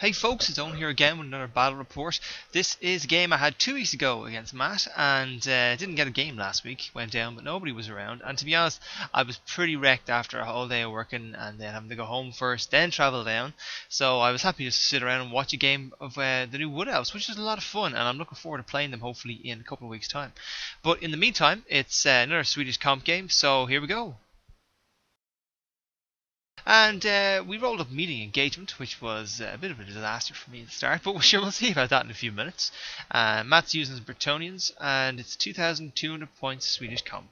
Hey folks, it's Owen here again with another battle report. This is a game I had 2 weeks ago against Matt, and didn't get a game last week. Went down, but nobody was around. And to be honest, I was pretty wrecked after a whole day of working, and then having to go home first, then travel down. So I was happy to sit around and watch a game of the new Wood Elves, which is a lot of fun, and I'm looking forward to playing them hopefully in a couple of weeks' time. But in the meantime, it's another Swedish comp game, so here we go. And we rolled up meeting engagement, which was a bit of a disaster for me at the start, but we'll see about that in a few minutes. Matt's using his Bretonnians, and it's 2,200 points Swedish comp.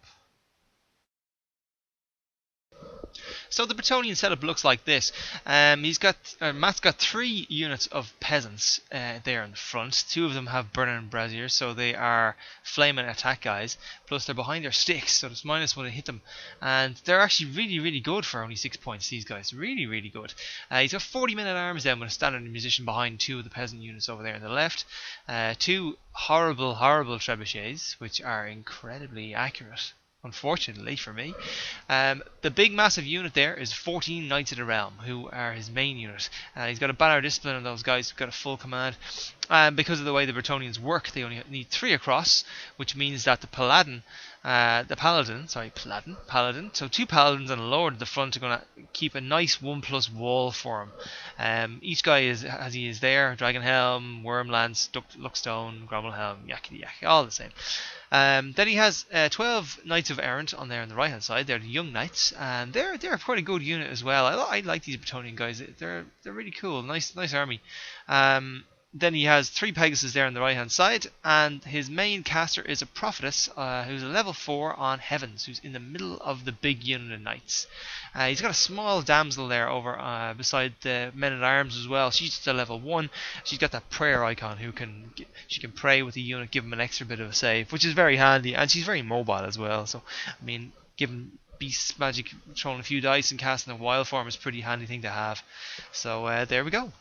So the Bretonnian setup looks like this. Matt's got 3 units of peasants there in the front. 2 of them have burning and braziers, so they are flame and attack guys. Plus they're behind their sticks, so it's minus when I hit them. And they're actually really good for only 6 points. These guys, really good. He's got 40 men at arms then with a standard musician behind 2 of the peasant units over there on the left. 2 horrible trebuchets, which are incredibly accurate, unfortunately for me. The big massive unit there is 14 Knights of the Realm, who are his main unit. He's got a banner discipline on those guys, who've got a full command. Because of the way the Bretonnians work, they only need 3 across, which means that the paladin, so 2 paladins and a lord at the front are going to keep a nice 1+ wall for him. Each guy is as he is there: Dragon Helm, Wormlance, Luckstone, Gromelhelm, Yakety Yak, all the same. Then he has 12 Knights of Errant on there on the right hand side. They're the young knights, and they're a pretty good unit as well. I like these Bretonnian guys. They're really cool. Nice army. Then he has 3 Pegasus there on the right hand side, and his main caster is a prophetess who's a level 4 on Heavens, who's in the middle of the big unit of knights. He's got a small damsel there over beside the men at arms as well. She's just a level 1. She's got that prayer icon she can pray with the unit, give him an extra bit of a save, which is very handy, and she's very mobile as well. So I mean, given beast magic, throwing a few dice and casting a wild form is a pretty handy thing to have. So there we go.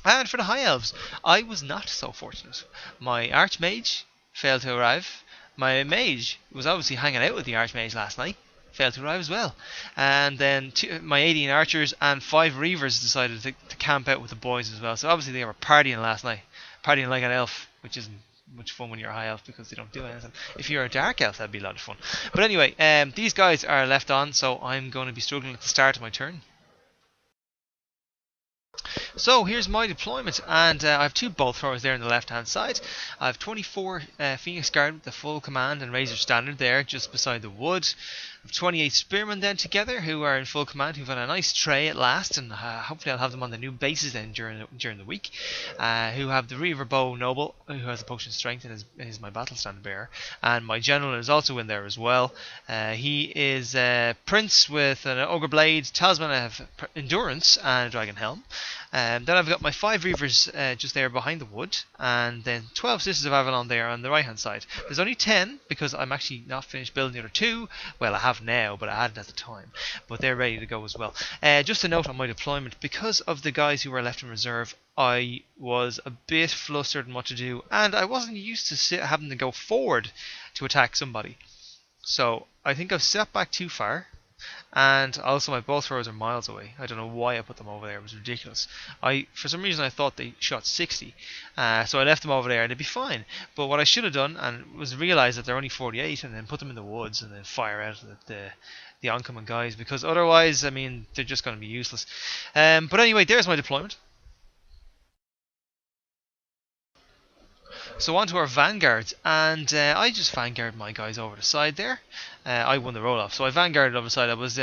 And for the High Elves, I was not so fortunate. My Archmage failed to arrive. My Mage was obviously hanging out with the Archmage last night. Failed to arrive as well. And then my 18 Archers and 5 Reavers decided to camp out with the boys as well. So obviously they were partying last night. Partying like an elf, which isn't much fun when you're a High Elf because they don't do anything. If you're a Dark Elf, that'd be a lot of fun. But anyway, these guys are left on, so I'm going to be struggling at the start of my turn. So here's my deployment, and I have 2 bolt throwers there on the left hand side. I have 24 Phoenix Guard with the full command and Razor Standard there just beside the wood. I have 28 Spearmen then together who are in full command, who've had a nice tray at last, and hopefully I'll have them on the new bases then during the week. Who have the Reaver Bow Noble, who has a potion strength and is my battle standard bearer, and my general is also in there as well. He is Prince with an Ogre Blade, Talisman of Endurance, and a Dragon Helm. Then I've got my 5 Reavers just there behind the wood, and then 12 Sisters of Avalon there on the right hand side. There's only 10 because I'm actually not finished building the other 2. Well, I have now, but I hadn't at the time. But they're ready to go as well. Just a note on my deployment: because of the guys who were left in reserve, I was a bit flustered in what to do, and I wasn't used to having to go forward to attack somebody. So I think I've stepped back too far. And also my bolt throwers are miles away. I don't know why I put them over there. It was ridiculous. For some reason I thought they shot 60. So I left them over there and they'd be fine. But what I should have done was realise that they're only 48 and then put them in the woods and then fire out the oncoming guys, because otherwise, I mean, they're just going to be useless. But anyway, there's my deployment. So on to our vanguards, and I just vanguarded my guys over the side there. I won the roll-off, so I vanguarded over the side. I was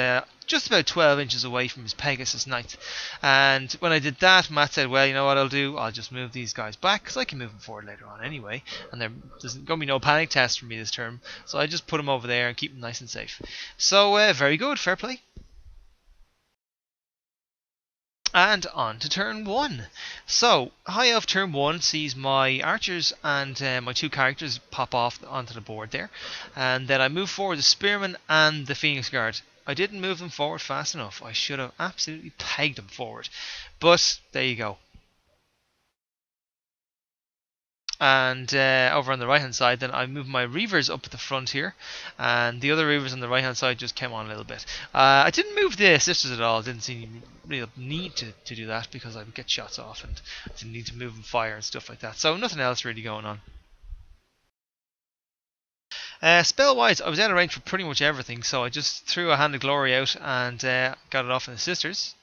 just about 12 inches away from his Pegasus Knight. And when I did that, Matt said, well, you know what I'll do? I'll just move these guys back, because I can move them forward later on anyway. And there's going to be no panic test for me this term. So I just put them over there and keep them nice and safe. So very good, fair play. And on to turn 1. So, High Elf turn 1 sees my archers and my 2 characters pop off onto the board there. And then I move forward the Spearmen and the Phoenix Guard. I didn't move them forward fast enough. I should have absolutely pegged them forward. But, there you go. And over on the right hand side, then I moved my reavers up at the front here, and the other reavers on the right hand side just came on a little bit. I didn't move the sisters at all. Didn't see any real need to do that because I would get shots off and didn't need to move and fire and stuff like that. So nothing else really going on. Spell wise, I was out of range for pretty much everything, so I just threw a Hand of Glory out and got it off in the sisters.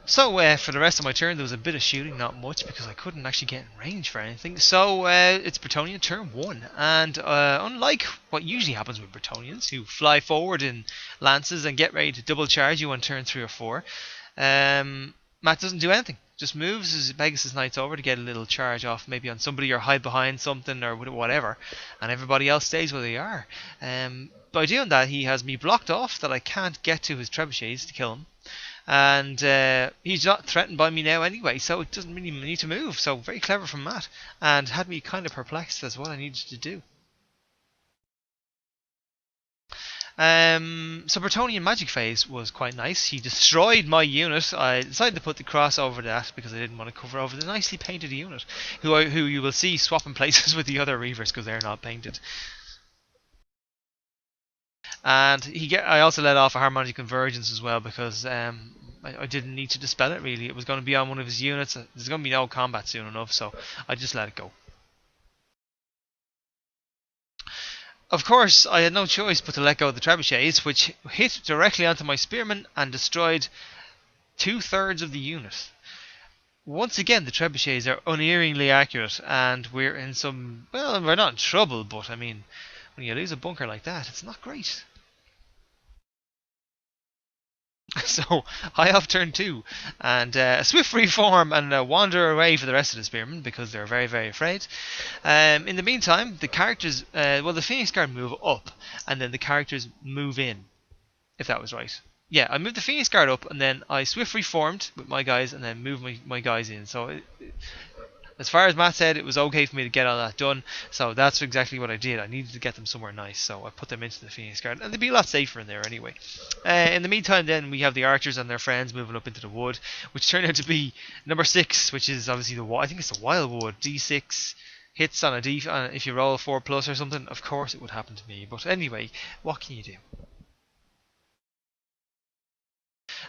So for the rest of my turn, there was a bit of shooting, not much, because I couldn't actually get in range for anything. So it's Bretonnian turn 1, and unlike what usually happens with Bretonnians, who fly forward in lances and get ready to double charge you on turn 3 or 4, Matt doesn't do anything. Just moves his Pegasus Knights over to get a little charge off, maybe on somebody or hide behind something or whatever, and everybody else stays where they are. By doing that, he has me blocked off that I can't get to his trebuchets to kill him. And he's not threatened by me now anyway, so it doesn't really need to move. So very clever from Matt, and had me kind of perplexed as what I needed to do. So Bretonnian magic phase was quite nice. He destroyed my unit. I decided to put the cross over that because I didn't want to cover over the nicely painted unit, who you will see swapping places with the other reavers because they're not painted. And I also let off a harmonic convergence as well because I didn't need to dispel it really. It was going to be on one of his units. There's going to be no combat soon enough, so I just let it go. Of course, I had no choice but to let go of the trebuchets, which hit directly onto my spearmen and destroyed 2/3 of the unit. Once again, the trebuchets are unerringly accurate, and we're in some... Well, we're not in trouble, but I mean, when you lose a bunker like that, it's not great. So, high off turn 2, and a swift reform and wander away for the rest of the spearmen because they're very, very afraid. In the meantime, the characters, the Phoenix Guard move up, and then the characters move in, if that was right. Yeah, I moved the Phoenix Guard up, and then I swift reformed with my guys, and then moved my guys in. So, as far as Matt said, it was okay for me to get all that done, so that's exactly what I did. I needed to get them somewhere nice, so I put them into the Phoenix Guard, and they'd be a lot safer in there anyway. In the meantime, then, we have the archers and their friends moving up into the wood, which turned out to be number 6, which is obviously I think it's the Wild Wood. D6 hits on if you roll 4+ or something. Of course it would happen to me, but anyway, what can you do?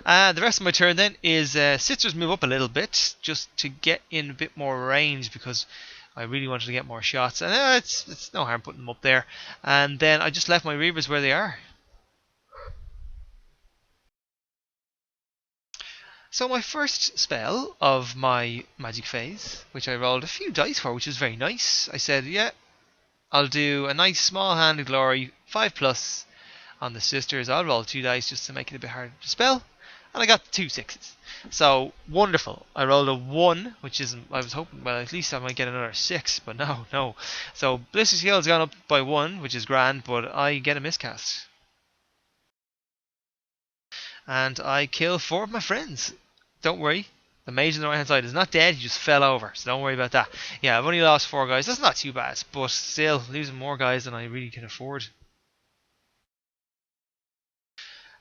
The rest of my turn then is Sisters move up a little bit just to get in a bit more range because I really wanted to get more shots, and it's no harm putting them up there. And then I just left my Reavers where they are. So my first spell of my magic phase, which I rolled a few dice for, which is very nice, I said, yeah, I'll do a nice small Hand of Glory, 5+ on the Sisters. I'll roll 2 dice just to make it a bit harder to spell. And I got 2 6s. So, wonderful. I rolled a 1, which isn't... I was hoping, well, at least I might get another 6, but no. So, Ballistic Skill's gone up by 1, which is grand, but I get a miscast. And I kill 4 of my friends. Don't worry. The mage on the right hand side is not dead, he just fell over, so don't worry about that. Yeah, I've only lost 4 guys. That's not too bad, but still, losing more guys than I really can afford.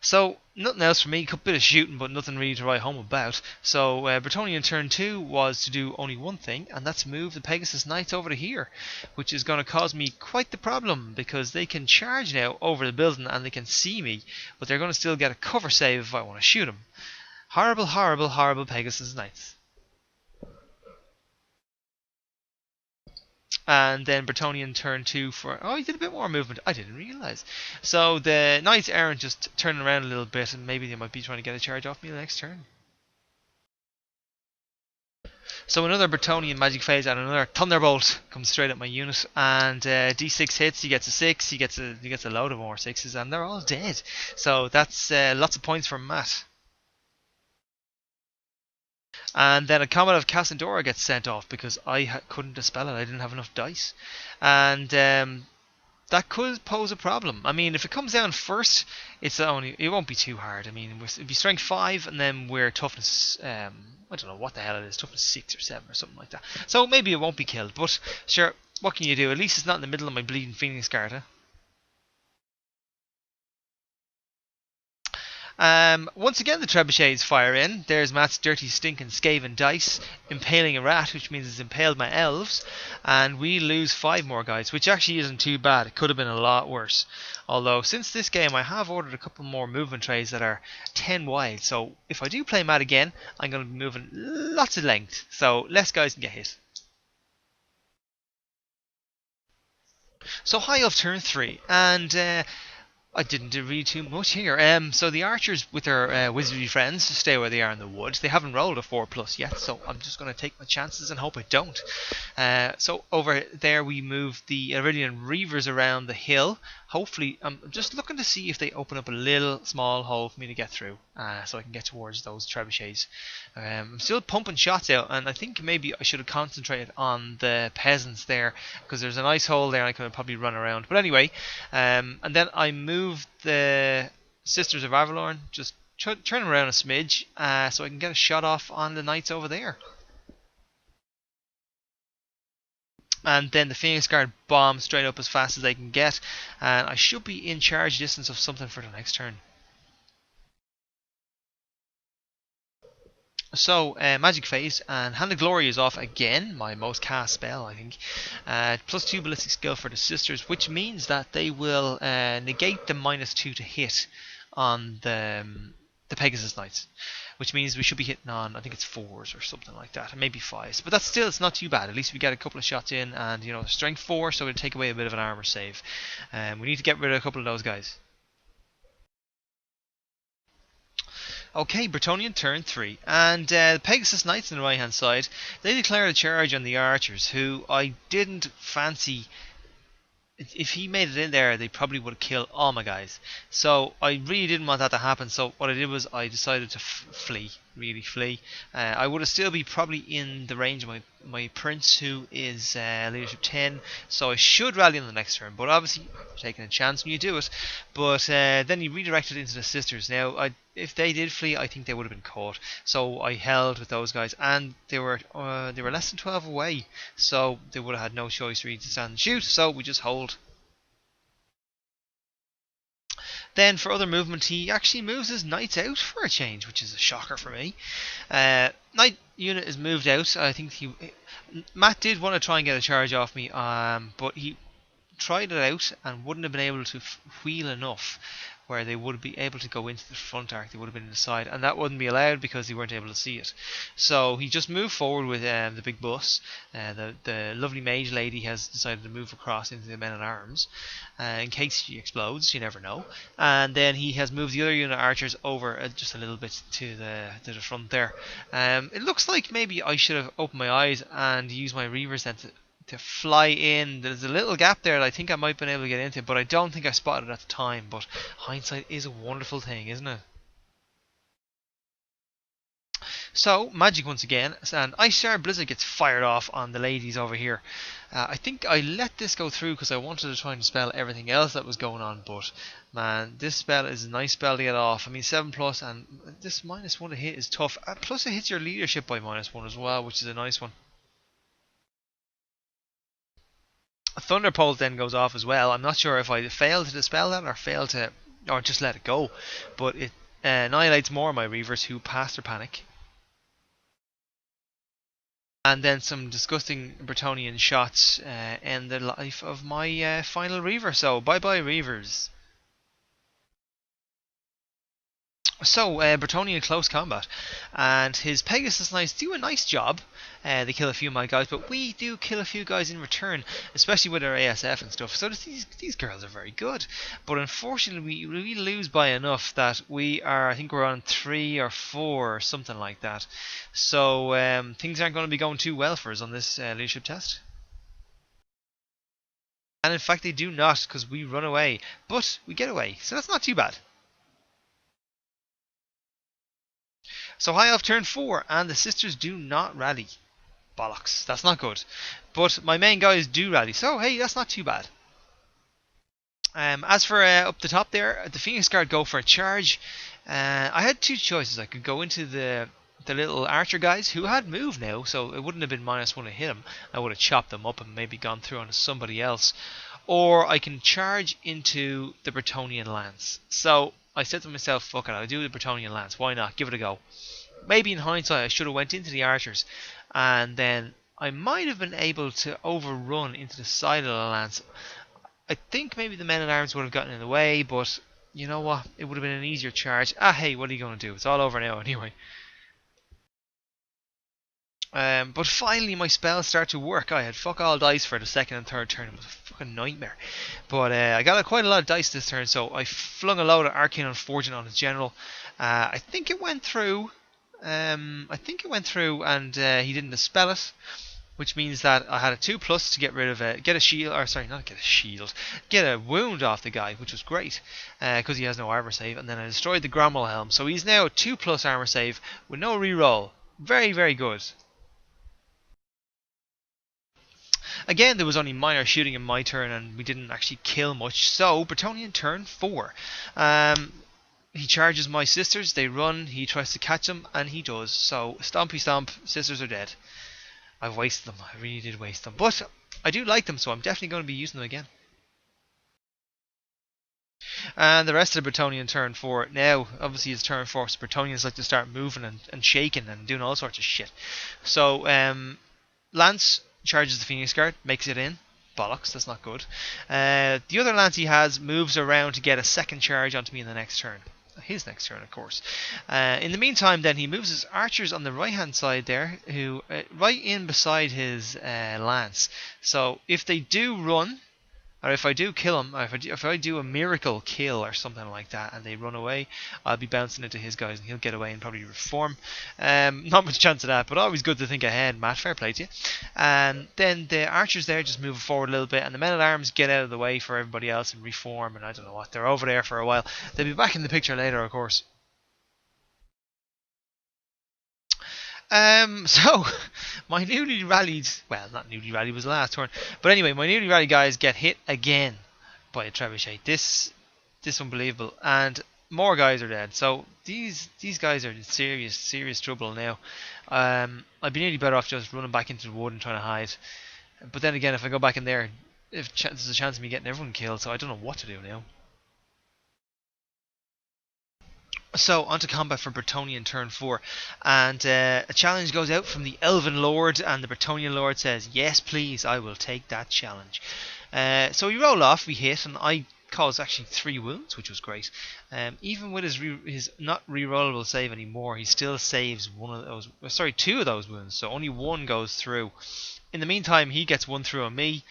So, nothing else for me, a bit of shooting, but nothing really to write home about. So, Bretonnian turn 2 was to do only one thing, and that's move the Pegasus Knights over to here, which is going to cause me quite the problem, because they can charge now over the building and they can see me, but they're going to still get a cover save if I want to shoot them. Horrible, horrible, horrible Pegasus Knights. And then Bretonnian turn 2 for... Oh, he did a bit more movement. I didn't realise. So the Knights aren't just turning around a little bit, and maybe they might be trying to get a charge off me the next turn. So another Bretonnian magic phase and another Thunderbolt comes straight at my unit, and D6 hits. He gets a 6. He gets a load of more 6s, and they're all dead. So that's lots of points for Matt. And then a Comet of Cassandora gets sent off because I couldn't dispel it. I didn't have enough dice. And that could pose a problem. I mean, if it comes down first, it won't be too hard. I mean, it'd be strength 5 and then we're toughness, I don't know what the hell it is, toughness 6 or 7 or something like that. So maybe it won't be killed. But sure, what can you do? At least it's not in the middle of my bleeding Phoenix Guard, huh? Once again, the trebuchets fire in. There's Matt's dirty, stinking, skaven dice impaling a rat, which means it's impaled my elves, and we lose 5 more guys, which actually isn't too bad. It could have been a lot worse. Although, since this game, I have ordered a couple more movement trays that are 10 wide, so if I do play Matt again, I'm going to be moving lots of length, so less guys can get hit. So high off turn 3, and I didn't do really too much here. So the archers with their wizardry friends stay where they are in the wood. They haven't rolled a 4+ yet, so I'm just going to take my chances and hope I don't. So over there we move the Iridian Reavers around the hill. Hopefully, I'm just looking to see if they open up a little small hole for me to get through, so I can get towards those trebuchets. I'm still pumping shots out, and I think maybe I should have concentrated on the peasants there, because there's a nice hole there and I could probably run around. But anyway, and then I moved the Sisters of Avalorn, just turn around a smidge, so I can get a shot off on the knights over there. And then the Phoenix Guard bomb straight up as fast as they can get, and I should be in charge distance of something for the next turn. So, Magic Phase, and Hand of Glory is off again, my most cast spell, I think. +2 ballistic skill for the Sisters, which means that they will negate the -2 to hit on the Pegasus Knights. Which means we should be hitting on, I think it's 4s or something like that, and maybe 5s. But that's still, it's not too bad. At least we get a couple of shots in, and you know, strength 4, so it'll take away a bit of an armor save. We need to get rid of a couple of those guys. Okay, Bretonnian turn 3, and the Pegasus Knights on the right hand side, they declare a charge on the archers, who I didn't fancy. If he made it in there, they probably would have killed all my guys. So I really didn't want that to happen. So what I did was I decided to flee, really flee. I would have still be probably in the range of my prince, who is leadership 10. So I should rally on the next turn. But obviously, you're taking a chance when you do it. But then he redirected into the Sisters. Now, if they did flee, I think they would have been caught. So I held with those guys, and they were less than 12 away. So they would have had no choice really to stand and shoot. So we just hold. Then for other movement, he actually moves his knights out for a change, which is a shocker for me. Knight unit is moved out. I think Matt did want to try and get a charge off me, but he tried it out and wouldn't have been able to wheel enough where they would be able to go into the front arc. They would have been in the side, and that wouldn't be allowed because they weren't able to see it. So he just moved forward with the big bus. The lovely mage lady has decided to move across into the men-at-arms in case she explodes. You never know. And then he has moved the other unit archers over just a little bit to the front there. It looks like maybe I should have opened my eyes and used my reavers then to fly in. There's a little gap there that I think I might have been able to get into, but I don't think I spotted it at the time. But hindsight is a wonderful thing, isn't it? So, magic once again, and Ice Shard Blizzard gets fired off on the ladies over here. I think I let this go through because I wanted to try and spell everything else that was going on, but man, this spell is a nice spell to get off. I mean, 7+, and this -1 to hit is tough. Plus it hits your leadership by -1 as well, which is a nice one. Thunderbolt then goes off as well. I'm not sure if I failed to dispel that or just let it go, but it annihilates more of my reavers who pass their panic. And then some disgusting Bretonnian shots end the life of my final reaver. So bye bye reavers. So, Bretonnian close combat, and his Pegasus Knights do a nice job. They kill a few of my guys, but we do kill a few guys in return, especially with our ASF and stuff. So these girls are very good, but unfortunately we lose by enough that I think we're on 3 or 4 or something like that. So things aren't going to be going too well for us on this leadership test. And in fact they do not, because we run away, but we get away, so that's not too bad. So high off turn 4, and the Sisters do not rally. Bollocks, that's not good. But my main guys do rally, so hey, that's not too bad. As for up the top there, the Phoenix Guard go for a charge. I had 2 choices. I could go into the little archer guys who had moved now, so it wouldn't have been -1 to hit them. I would have chopped them up and maybe gone through onto somebody else. Or I can charge into the Bretonnian lance. So I said to myself, fuck it, I'll do the Bretonnian lance. Why not? Give it a go. Maybe in hindsight I should have went into the archers, and then I might have been able to overrun into the side of the lance. I think maybe the men at arms would have gotten in the way, but you know what? It would have been an easier charge. Hey, what are you going to do? It's all over now anyway. But finally my spells start to work. I had fuck all dice for the second and third turn. It was a fucking nightmare. But I got quite a lot of dice this turn, so I flung a load of Arcane Unforging on his general. I think it went through. And he didn't dispel it, which means that I had a 2+ to get rid of get a shield, or sorry, not get a shield, get a wound off the guy, which was great, because he has no armor save, and then I destroyed the Gromwell Helm, so he's now a 2+ armor save with no reroll. Very, very good. Again, there was only minor shooting in my turn, and we didn't actually kill much, so Bretonnian turn 4. He charges my sisters, they run, he tries to catch them, and he does. So, stompy stomp, sisters are dead. I've wasted them, I really did waste them. But, I do like them, so I'm definitely going to be using them again. And the rest of the Bretonnian turn 4. Now, obviously it's turn 4, so Bretonnians like to start moving and shaking and doing all sorts of shit. So, Lance charges the Phoenix Guard, makes it in. Bollocks, that's not good. The other Lance he has moves around to get a second charge onto me in the next turn. His next turn, of course. In the meantime, then, he moves his archers on the right-hand side there, who right in beside his lance. So, if they do run, or if I do kill him, or if I do a miracle kill or something like that, and they run away, I'll be bouncing into his guys, and he'll get away and probably reform. Not much chance of that, but always good to think ahead, Matt. Fair play to you. And then the archers there just move forward a little bit, and the men at arms get out of the way for everybody else and reform, and I don't know what. They're over there for a while. They'll be back in the picture later, of course. So, my newly rallied, well, not newly rallied, was the last turn, but anyway, my newly rallied guys get hit again by a trebuchet. This unbelievable, and more guys are dead. So these guys are in serious trouble now. I'd be nearly better off just running back into the wood and trying to hide. But then again, if I go back in there, there's a chance of me getting everyone killed. So I don't know what to do now. So, onto combat for Bretonnian turn 4, and a challenge goes out from the Elven Lord, and the Bretonnian Lord says, yes please, I will take that challenge. So we roll off, we hit, and I caused actually 3 wounds, which was great. Even with his not rerollable save anymore, he still saves 2 of those wounds, so only 1 goes through. In the meantime, he gets 1 through on me,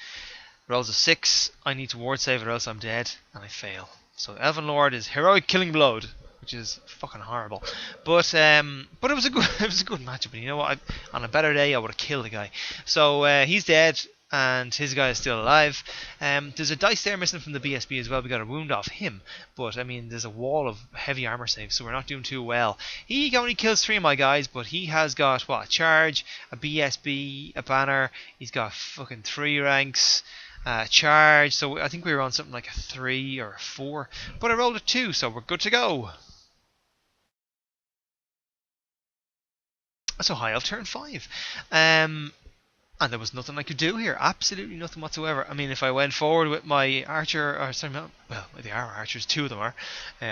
rolls a 6, I need to ward save it or else I'm dead, and I fail. So Elven Lord is heroic killing blood, which is fucking horrible, but it was a good matchup. And you know what? On a better day, I would have killed the guy. So he's dead, and his guy is still alive. There's a dice there missing from the BSB as well. We got a wound off him, but I mean, there's a wall of heavy armor saves, so we're not doing too well. He only kills 3 of my guys, but he has got what? A charge, a BSB, a banner. He's got fucking 3 ranks. Charge, so I think we were on something like a 3 or a 4, but I rolled a 2, so we're good to go. So high off turn 5. And there was nothing I could do here. Absolutely nothing whatsoever. I mean, if I went forward with my archer, or sorry, no, well, they are archers, 2 of them are,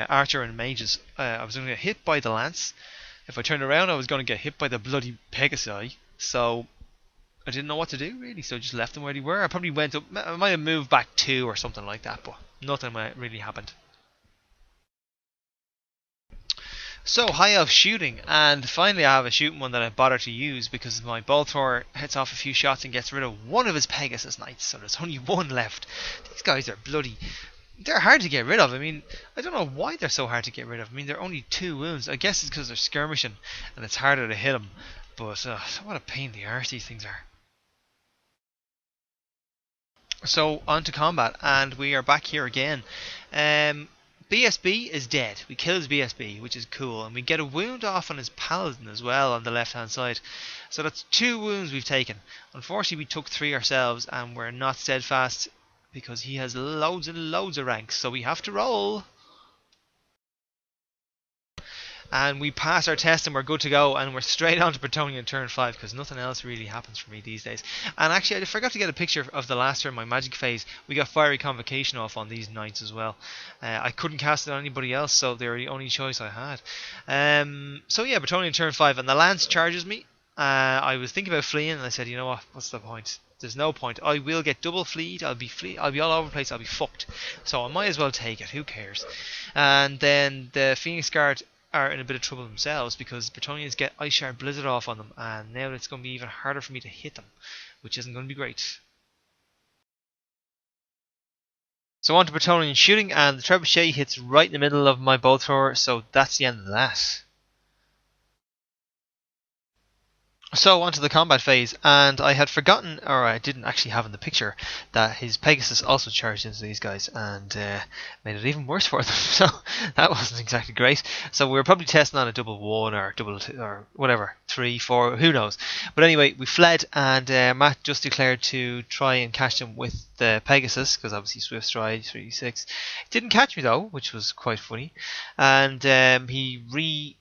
archer and mages, I was going to get hit by the lance. If I turned around, I was going to get hit by the bloody Pegasi. So I didn't know what to do, really, so I just left them where they were. I probably went up, I might have moved back 2 or something like that, but nothing really happened. So, high elf shooting, and finally I have a shooting one that I bother to use because my bolt thrower hits off a few shots and gets rid of 1 of his Pegasus Knights, so there's only 1 left. These guys are bloody, they're hard to get rid of. I mean, I don't know why they're so hard to get rid of. I mean, they're only 2 wounds. I guess it's because they're skirmishing and it's harder to hit them, but what a pain in the arse these things are. So, on to combat, and we are back here again. BSB is dead. We kill his BSB, which is cool, and we get a wound off on his paladin as well on the left hand side. So that's 2 wounds we've taken. Unfortunately, we took 3 ourselves, and we're not steadfast because he has loads and loads of ranks, so we have to roll. and we passed our test and we're good to go, and we're straight on to Bretonnian turn 5 because nothing else really happens for me these days. And actually I forgot to get a picture of the last turn, my magic phase. We got Fiery Convocation off on these knights as well. I couldn't cast it on anybody else, so they were the only choice I had. So yeah, Bretonnian turn 5, and the lance charges me. I was thinking about fleeing, and I said, you know what, what's the point? There's no point. I will get double fleed. I'll be all over the place. I'll be fucked. So I might as well take it. Who cares? And then the Phoenix Guard are in a bit of trouble themselves because Bretonnians get Ice Shard Blizzard off on them, and now it's going to be even harder for me to hit them, which isn't going to be great. So on to Bretonnian shooting, and the trebuchet hits right in the middle of my bow thrower, so that's the end of that. So onto the combat phase, and I had forgotten, or I didn't actually have in the picture, that his Pegasus also charged into these guys and made it even worse for them. So that wasn't exactly great. So we were probably testing on a double 1 or double 2 or whatever, 3, 4, who knows. But anyway, we fled, and Matt just declared to try and catch him with the Pegasus, because obviously Swift Stride 3d6. Didn't catch me though, which was quite funny. And he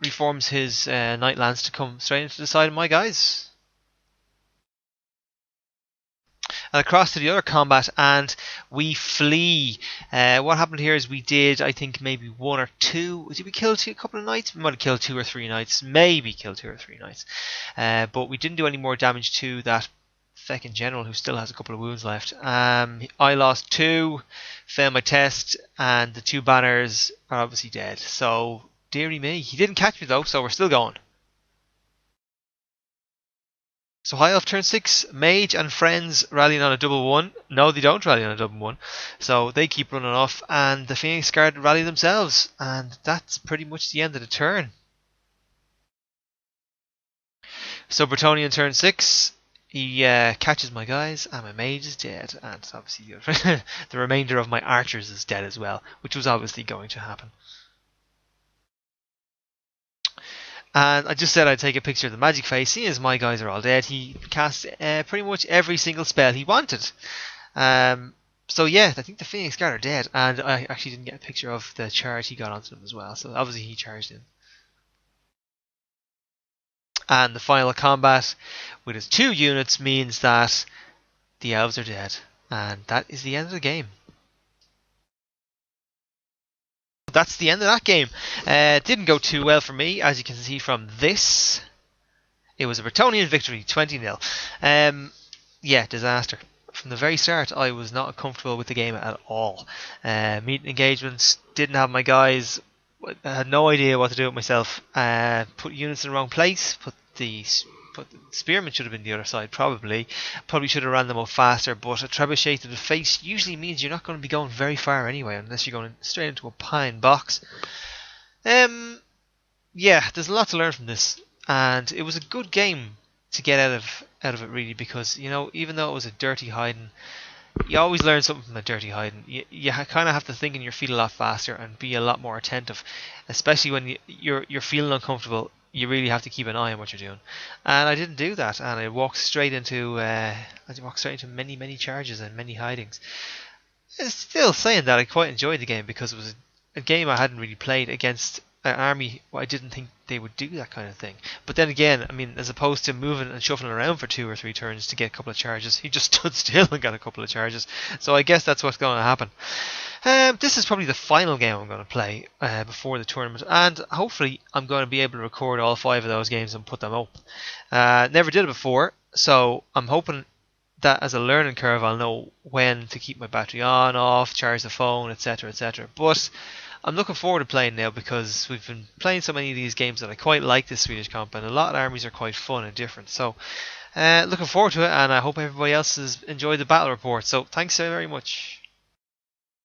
reforms his Knight Lance to come straight into the side of my guys. And across to the other combat, and we flee. What happened here is we did, I think, maybe 1 or 2. Did we kill a couple of knights? We might have killed 2 or 3 knights. Maybe killed 2 or 3 knights. But we didn't do any more damage to that feckin' general who still has a couple of wounds left. I lost 2, failed my test, and the 2 banners are obviously dead. So dearie me. He didn't catch me though, so we're still going. So High Elf turn 6, Mage and friends rallying on a double 1. No, they don't rally on a double 1. So they keep running off, and the Phoenix Guard rally themselves. And that's pretty much the end of the turn. So Bretonnian turn 6, he catches my guys, and my Mage is dead. And obviously the remainder of my archers is dead as well, which was obviously going to happen. And I just said I'd take a picture of the magic phase. Seeing as my guys are all dead, he cast pretty much every single spell he wanted. So yeah, I think the Phoenix Guard are dead. And I actually didn't get a picture of the charge he got onto them as well. So obviously he charged in. And the final combat with his 2 units means that the Elves are dead. And that is the end of the game. That's the end of that game. Didn't go too well for me, as you can see from this. It was a Bretonnian victory, 20-0. Yeah, disaster. From the very start, I was not comfortable with the game at all. Meeting engagements, didn't have my guys, I had no idea what to do with myself. Put units in the wrong place, put the spearmen should have been the other side, probably should have ran them up faster, but a trebuchet to the face usually means you're not going to be going very far anyway, unless you're going straight into a pine box. Yeah, there's a lot to learn from this, and it was a good game to get out of it really, because you know, even though it was a dirty hiding, you always learn something from a dirty hiding. You kind of have to think on your feet a lot faster and be a lot more attentive, especially when you're feeling uncomfortable. You really have to keep an eye on what you're doing, and I didn't do that, and I walked straight into many charges and many hidings. Still saying that I quite enjoyed the game, because it was a game I hadn't really played against an army. I didn't think they would do that kind of thing. But then again, I mean, as opposed to moving and shuffling around for 2 or 3 turns to get a couple of charges, he just stood still and got a couple of charges. So I guess that's what's going to happen. This is probably the final game I'm going to play before the tournament, and hopefully I'm going to be able to record all 5 of those games and put them up. Never did it before, so I'm hoping that as a learning curve I'll know when to keep my battery on, off, charge the phone, etc, etc. But I'm looking forward to playing now, because we've been playing so many of these games that I quite like this Swedish comp, and a lot of armies are quite fun and different. So looking forward to it, and I hope everybody else has enjoyed the battle report. So thanks so very much.